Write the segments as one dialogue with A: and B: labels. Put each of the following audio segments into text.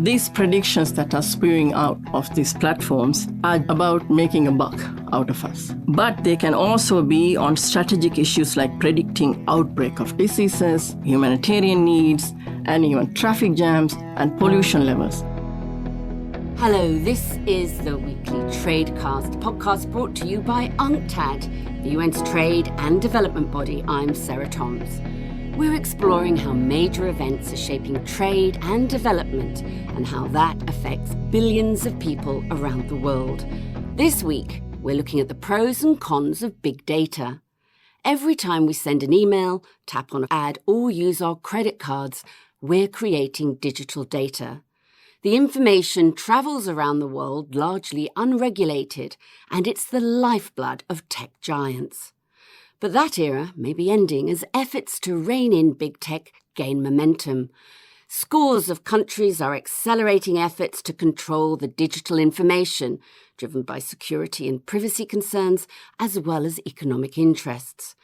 A: These predictions that are spewing out of these platforms are about making a buck out of us. But they can also be on strategic issues like predicting outbreak of diseases, humanitarian needs, and even traffic jams and pollution levels.
B: Hello, this is the Weekly Tradecast, podcast brought to you by UNCTAD, the UN's trade and development body. I'm Sarah Toms. We're exploring how major events are shaping trade and development and how that affects billions of people around the world. This week, we're looking at the pros and cons of big data. Every time we send an email, tap on an ad, or use our credit cards, we're creating digital data. The information travels around the world largely unregulated, and it's the lifeblood of tech giants. But that era may be ending as efforts to rein in big tech gain momentum. Scores of countries are accelerating efforts to control the digital information, driven by security and privacy concerns, as well as economic interests.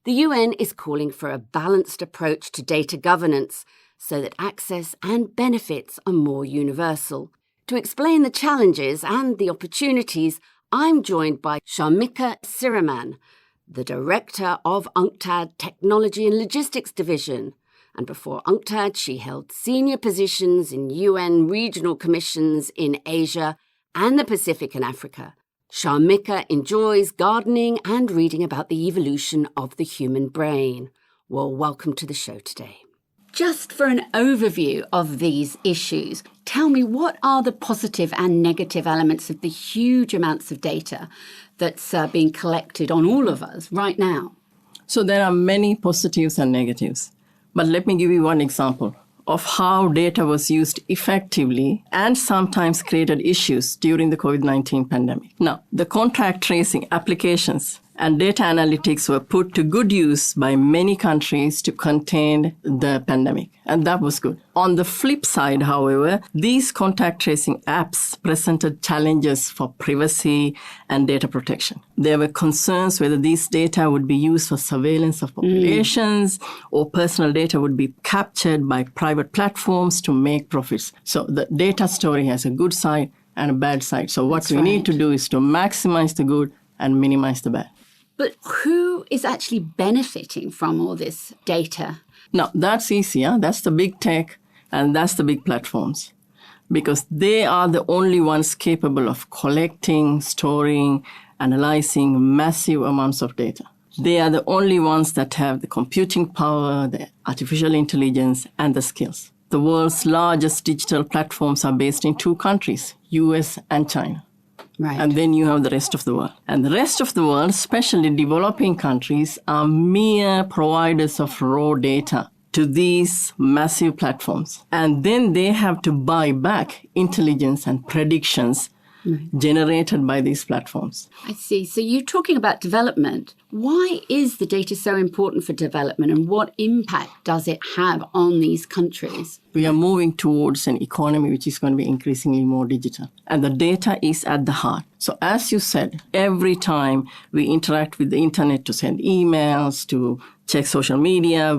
B: The UN is calling for a balanced approach to data governance, so that access and benefits are more universal. To explain the challenges and the opportunities, I'm joined by Shamika Sirimanne, the Director of UNCTAD Technology and Logistics Division. And before UNCTAD, she held senior positions in UN regional commissions in Asia and the Pacific and Africa. Shamika enjoys gardening and reading about the evolution of the human brain. Well, welcome to the show today. Just for an overview of these issues, tell me, what are the positive and negative elements of the huge amounts of data that's being collected on all of us right now?
A: So there are many positives and negatives. But let me give you one example of how data was used effectively and sometimes created issues during the COVID-19 pandemic. Now, the contact tracing applications and data analytics were put to good use by many countries to contain the pandemic, and that was good. On the flip side, however, these contact tracing apps presented challenges for privacy and data protection. There were concerns whether these data would be used for surveillance of populations or personal data would be captured by private platforms to make profits. So the data story has a good side and a bad side. So what we need to do is to maximize the good and minimize the bad.
B: But who is actually benefiting from all this data?
A: Now, that's easier. That's the big tech and that's the big platforms, because they are the only ones capable of collecting, storing, analyzing massive amounts of data. They are the only ones that have the computing power, the artificial intelligence, and the skills. The world's largest digital platforms are based in two countries, US and China.
B: Right.
A: And then you have the rest of the world. And the rest of the world, especially developing countries, are mere providers of raw data to these massive platforms. And then they have to buy back intelligence and predictions generated by these platforms.
B: I see. So you're talking about development. Why is the data so important for development, and what impact does it have on these countries?
A: We are moving towards an economy which is going to be increasingly more digital. And the data is at the heart. So as you said, every time we interact with the internet to send emails, to check social media,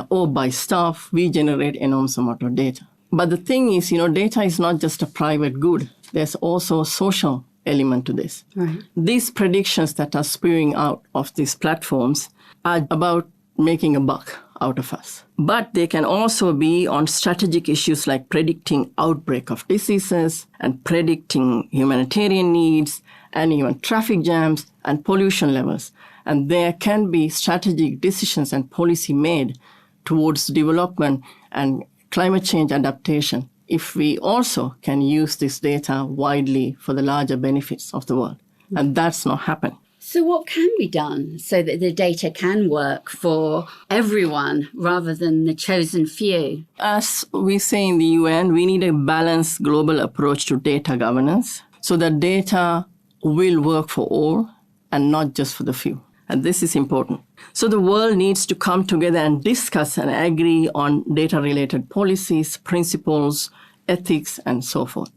A: or buy stuff, we generate enormous amount of data. But the thing is, data is not just a private good. There's also a social element to this.
B: Right.
A: These predictions that are spewing out of these platforms are about making a buck out of us. But they can also be on strategic issues like predicting outbreak of diseases and predicting humanitarian needs and even traffic jams and pollution levels. And there can be strategic decisions and policy made towards development and climate change adaptation if we also can use this data widely for the larger benefits of the world. And that's not happening.
B: So what can be done so that the data can work for everyone rather than the chosen few?
A: As we say in the UN, we need a balanced global approach to data governance so that data will work for all and not just for the few. And this is important. So the world needs to come together and discuss and agree on data-related policies, principles, ethics, and so forth.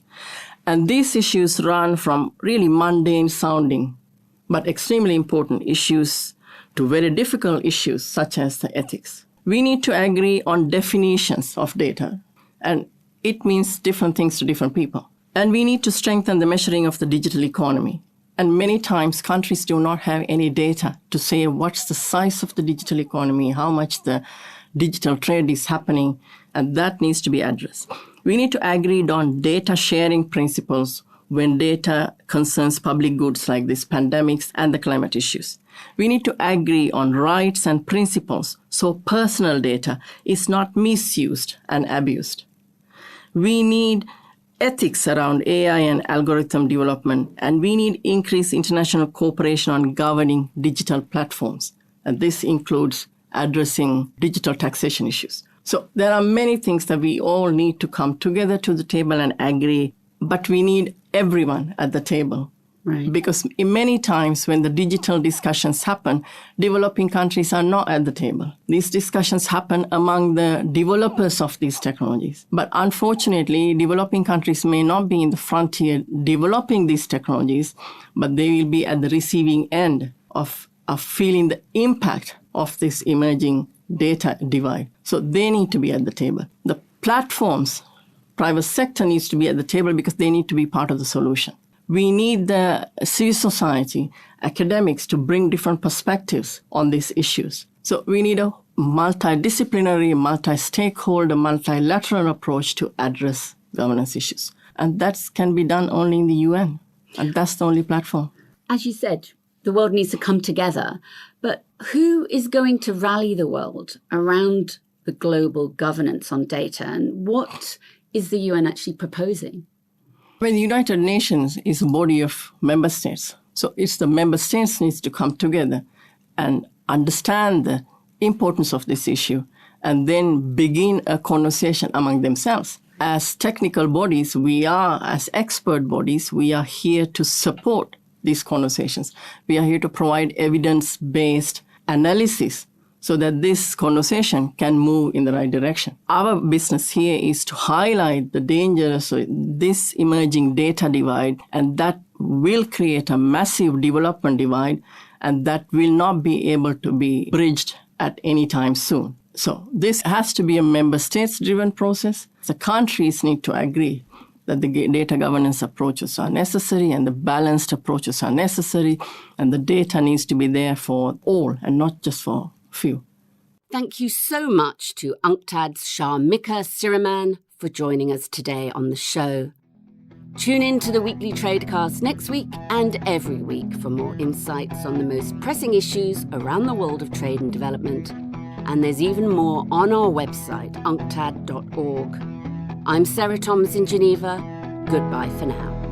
A: And these issues run from really mundane sounding, but extremely important issues to very difficult issues such as the ethics. We need to agree on definitions of data. And it means different things to different people. And we need to strengthen the measuring of the digital economy. And many times countries do not have any data to say what's the size of the digital economy, how much the digital trade is happening, and that needs to be addressed. We need to agree on data sharing principles when data concerns public goods like these pandemics and the climate issues. We need to agree on rights and principles so personal data is not misused and abused. We need ethics around AI and algorithm development, and we need increased international cooperation on governing digital platforms. And this includes addressing digital taxation issues. So there are many things that we all need to come together to the table and agree, but we need everyone at the table.
B: Right.
A: Because many times when the digital discussions happen, developing countries are not at the table. These discussions happen among the developers of these technologies. But unfortunately, developing countries may not be in the frontier developing these technologies, but they will be at the receiving end of feeling the impact of this emerging data divide. So they need to be at the table. The platforms, private sector needs to be at the table because they need to be part of the solution. We need the civil society, academics to bring different perspectives on these issues. So we need a multidisciplinary, multi-stakeholder, multilateral approach to address governance issues. And that can be done only in the UN. And that's the only platform.
B: As you said, the world needs to come together. But who is going to rally the world around the global governance on data? And what is the UN actually proposing?
A: Well, the United Nations is a body of member states. So it's the member states needs to come together and understand the importance of this issue and then begin a conversation among themselves. As technical bodies, as expert bodies, we are here to support these conversations. We are here to provide evidence-based analysis so that this conversation can move in the right direction. Our business here is to highlight the dangers of this emerging data divide, and that will create a massive development divide, and that will not be able to be bridged at any time soon. So this has to be a member states-driven process. The countries need to agree that the data governance approaches are necessary and the balanced approaches are necessary, and the data needs to be there for all and not just for few.
B: Thank you so much to UNCTAD's Shamika Sirimanne for joining us today on the show. Tune in to the Weekly Tradecast next week and every week for more insights on the most pressing issues around the world of trade and development. And there's even more on our website, unctad.org. I'm Sarah Thoms in Geneva. Goodbye for now.